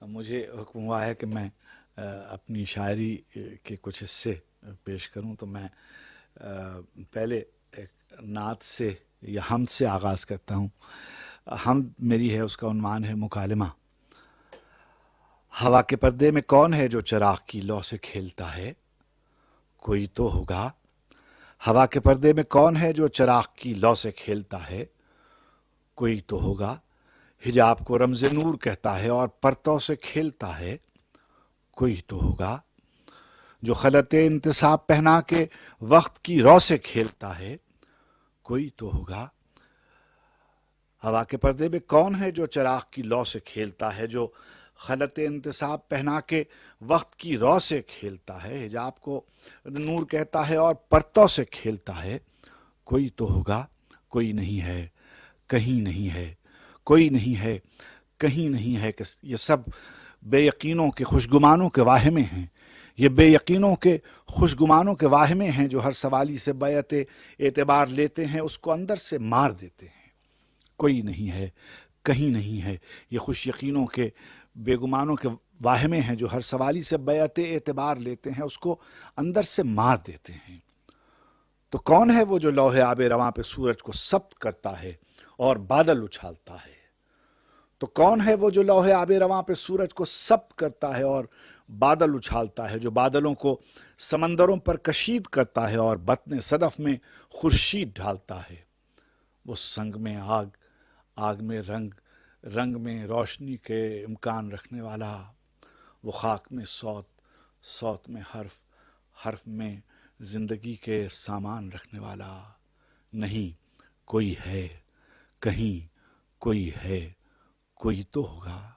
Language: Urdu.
مجھے حکم ہوا ہے کہ میں اپنی شاعری کے کچھ حصے پیش کروں، تو میں پہلے ایک نعت سے یا حمد سے آغاز کرتا ہوں۔ حمد میری ہے، اس کا عنوان ہے مکالمہ۔ ہوا کے پردے میں کون ہے جو چراغ کی لو سے کھیلتا ہے؟ کوئی تو ہوگا۔ ہوا کے پردے میں کون ہے جو چراغ کی لو سے کھیلتا ہے؟ کوئی تو ہوگا۔ حجاب کو رمز نور کہتا ہے اور پرتوں سے کھیلتا ہے۔ کوئی تو ہوگا۔ جو خلط انتصاب پہنا کے وقت کی رو سے کھیلتا ہے۔ کوئی تو ہوگا۔ ہوا کے پردے میں کون ہے جو چراغ کی لو سے کھیلتا ہے، جو خلط انتصاب پہنا کے وقت کی رو سے کھیلتا ہے، حجاب کو نور کہتا ہے اور پرتوں سے کھیلتا ہے۔ کوئی تو ہوگا۔ کوئی نہیں ہے، کہیں نہیں ہے، کوئی نہیں ہے، کہیں نہیں ہے۔ کہ یہ سب بے یقینوں کے خوشگمانوں کے واہمے ہیں، یہ بے یقینوں کے خوشگمانوں کے واہمے ہیں جو ہر سوالی سے بیعت اعتبار لیتے ہیں، اس کو اندر سے مار دیتے ہیں۔ کوئی نہیں ہے، کہیں نہیں ہے، یہ خوش یقینوں کے بے گمانوں کے واہمے ہیں جو ہر سوالی سے بیعت اعتبار لیتے ہیں، اس کو اندر سے مار دیتے ہیں۔ تو کون ہے وہ جو لوح آب رواں پہ سورج کو سبت کرتا ہے اور بادل اچھالتا ہے؟ تو کون ہے وہ جو لوح آب رواں پہ سورج کو سبت کرتا ہے اور بادل اچھالتا ہے، جو بادلوں کو سمندروں پر کشید کرتا ہے اور بطن صدف میں خورشید ڈھالتا ہے؟ وہ سنگ میں آگ، آگ میں رنگ، رنگ میں روشنی کے امکان رکھنے والا، وہ خاک میں صوت، صوت میں حرف، حرف میں زندگی کے سامان رکھنے والا۔ نہیں، کوئی ہے، کہیں کوئی ہے، کوئی تو ہوگا۔